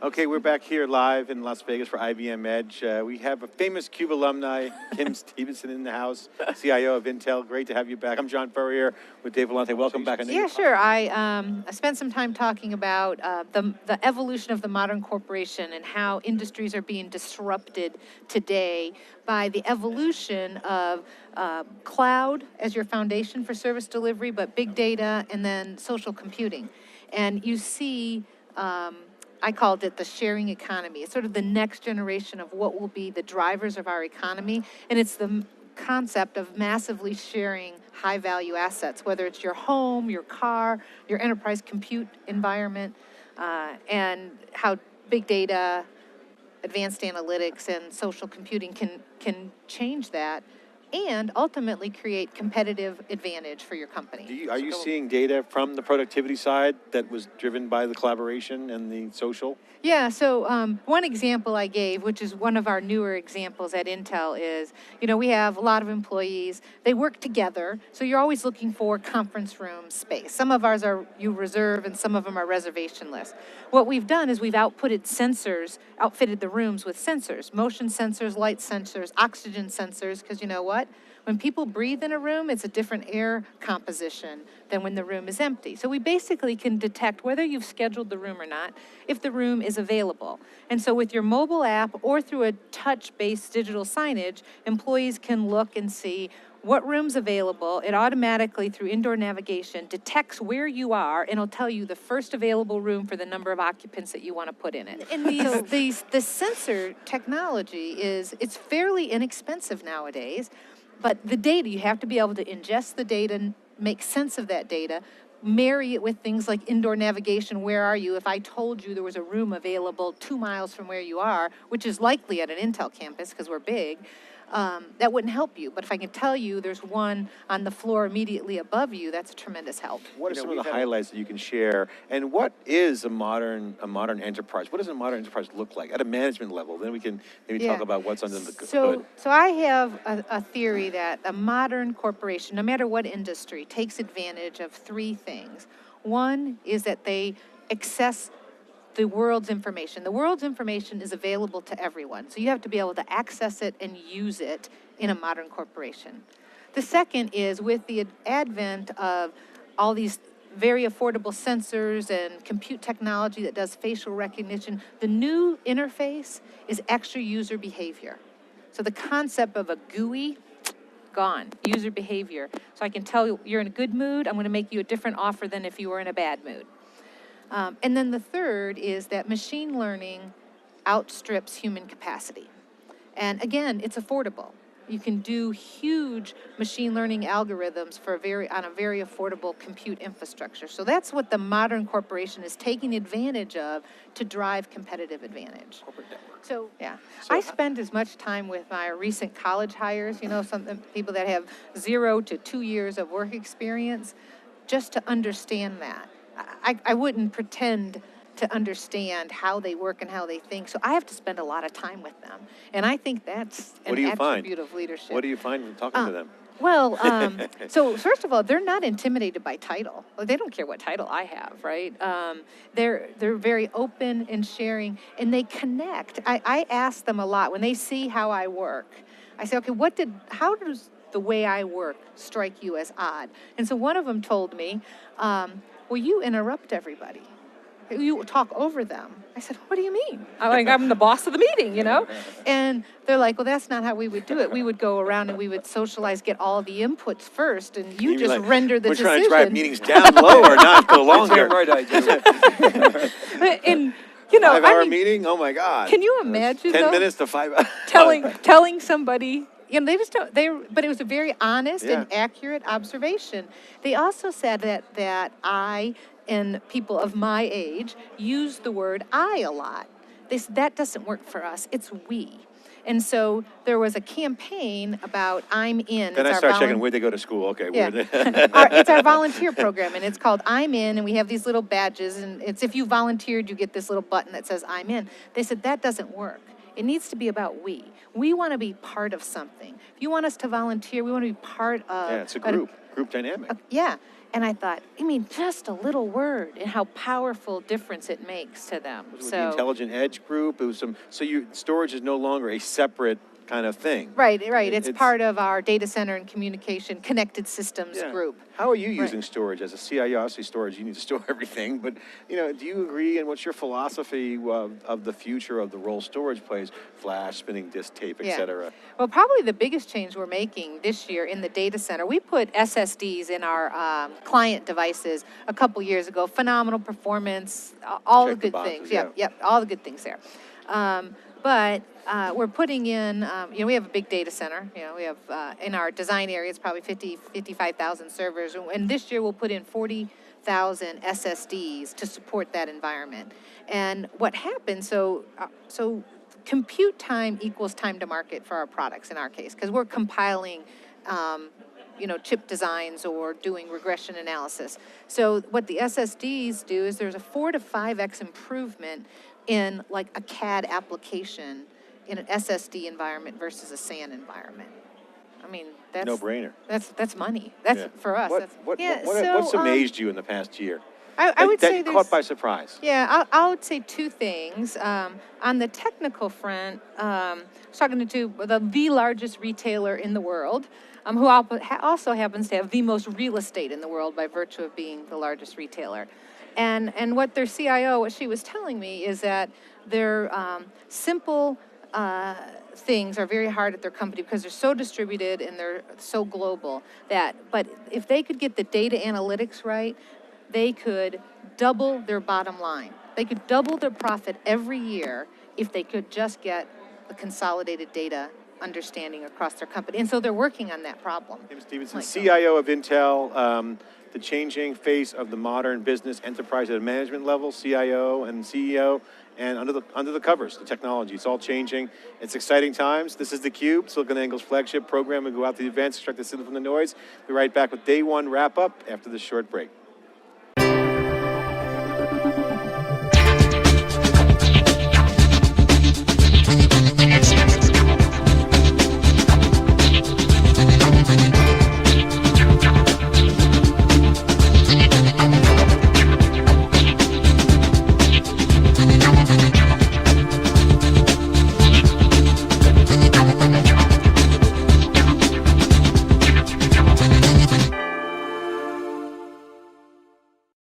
Okay, we're back here live in Las Vegas for IBM Edge. We have a famous CUBE alumni, Kim Stevenson, in the house, CIO of Intel. Great to have you back. I'm John Furrier with Dave Vellante. Welcome back. Yeah, sure. I spent some time talking about the evolution of the modern corporation and how industries are being disrupted today by the evolution of cloud as your foundation for service delivery, but big data and then social computing. And you see, I called it the sharing economy. It's sort of the next generation of what will be the drivers of our economy. And it's the concept of massively sharing high-value assets, whether it's your home, your car, your enterprise compute environment, and how big data, advanced analytics, and social computing can change that and ultimately create competitive advantage for your company. Are you seeing data from the productivity side that was driven by the collaboration and the social? Yeah, so one example I gave, which is one of our newer examples at Intel, is, we have a lot of employees. They work together, so you're always looking for conference room space. Some of ours are you reserve, and some of them are reservation lists. What we've done is we've outfitted the rooms with sensors, motion sensors, light sensors, oxygen sensors, because you know what? When people breathe in a room, it's a different air composition than when the room is empty. So we basically can detect whether you've scheduled the room or not, if the room is available. And so with your mobile app or through a touch-based digital signage, employees can look and see what room's available. It automatically, through indoor navigation, detects where you are, and it'll tell you the first available room for the number of occupants that you want to put in it. And the sensor technology it's fairly inexpensive nowadays. But the data, you have to be able to ingest the data, make sense of that data, marry it with things like indoor navigation. Where are you? If I told you there was a room available 2 miles from where you are, which is likely at an Intel campus because we're big, that wouldn't help you. But if I can tell you there's one on the floor immediately above you, that's a tremendous help. What are some of the highlights that you can share? And what is a modern enterprise? What does a modern enterprise look like at a management level? Then we can maybe talk about what's under the hood. So I have a theory that a modern corporation, no matter what industry, takes advantage of 3 things. One is that they access the world's information. The world's information is available to everyone, so you have to be able to access it and use it in a modern corporation. The second is with the advent of all these very affordable sensors and compute technology that does facial recognition, the new interface is extra user behavior. So the concept of a GUI, gone, user behavior. So I can tell you you're in a good mood, I'm going to make you a different offer than if you were in a bad mood. And then the third is that machine learning outstrips human capacity. And again, it's affordable. You can do huge machine learning algorithms on a very affordable compute infrastructure. So that's what the modern corporation is taking advantage of to drive competitive advantage. Corporate network. So I spend as much time with my recent college hires, some people that have 0 to 2 years of work experience, just to understand that. I wouldn't pretend to understand how they work and how they think. So I have to spend a lot of time with them. And I think that's an attribute of leadership. What do you find when talking to them? Well, so first of all, they're not intimidated by title. They don't care what title I have, right? They're very open and sharing, and they connect. I ask them a lot when they see how I work. I say, okay, how does the way I work strike you as odd? And so one of them told me, well, you interrupt everybody. You talk over them. I said, what do you mean? I'm the boss of the meeting, And they're like, well, that's not how we would do it. We would go around and we would socialize, get all the inputs first, and you just render the decision. We're trying to drive meetings down low or not go longer. Right idea. And, 5-hour meeting? Oh, my God. Can you imagine, 10 minutes to 5 hours. telling somebody, they just don't, but it was a very honest and accurate observation. They also said that I and people of my age use the word I a lot. They said, that doesn't work for us, it's we. And so there was a campaign about I'm In. Then I start checking where they go to school. Okay. Yeah. It's our volunteer program, and it's called I'm In, and we have these little badges, and it's if you volunteered, you get this little button that says I'm In. They said, that doesn't work. It needs to be about we. We want to be part of something. If you want us to volunteer, we want to be part of it's a group. group dynamic. Yeah, and I thought, I mean, just a little word and how powerful difference it makes to them. With the Intelligent Edge group, it was so storage is no longer a separate kind of thing. Right. It's part of our data center and communication connected systems group. How are you using storage as a CIO? Obviously, storage, you need to store everything, but do you agree, and what's your philosophy of the future of the role storage plays, flash, spinning disk tape, et cetera? Well, probably the biggest change we're making this year in the data center, we put SSDs in our client devices a couple years ago, phenomenal performance, all the good things. Yep, all the good things there. But we're putting in, we have a big data center. We have in our design area, it's probably 55,000 servers. And this year we'll put in 40,000 SSDs to support that environment. And what happens, so compute time equals time to market for our products in our case, because we're compiling chip designs or doing regression analysis. So what the SSDs do is there's a 4 to 5x improvement in like a CAD application in an SSD environment versus a SAN environment. I mean, that's no brainer. That's money. That's for us. What's amazed you in the past year? I would say that caught by surprise. Yeah, I would say two things. On the technical front, I was talking to the largest retailer in the world, who also happens to have the most real estate in the world by virtue of being the largest retailer. And what their CIO, what she was telling me is that their simple things are very hard at their company because they're so distributed and they're so global but if they could get the data analytics right, they could double their bottom line. They could double their profit every year if they could just get the consolidated data understanding across their company. And so they're working on that problem. Tim Stevenson, CIO of Intel, the changing face of the modern business enterprise at a management level, CIO and CEO, and under the covers, the technology. It's all changing. It's exciting times. This is theCUBE, SiliconANGLE's flagship program. We go out to the events, extract the signal from the noise. We'll be right back with day one wrap up after this short break.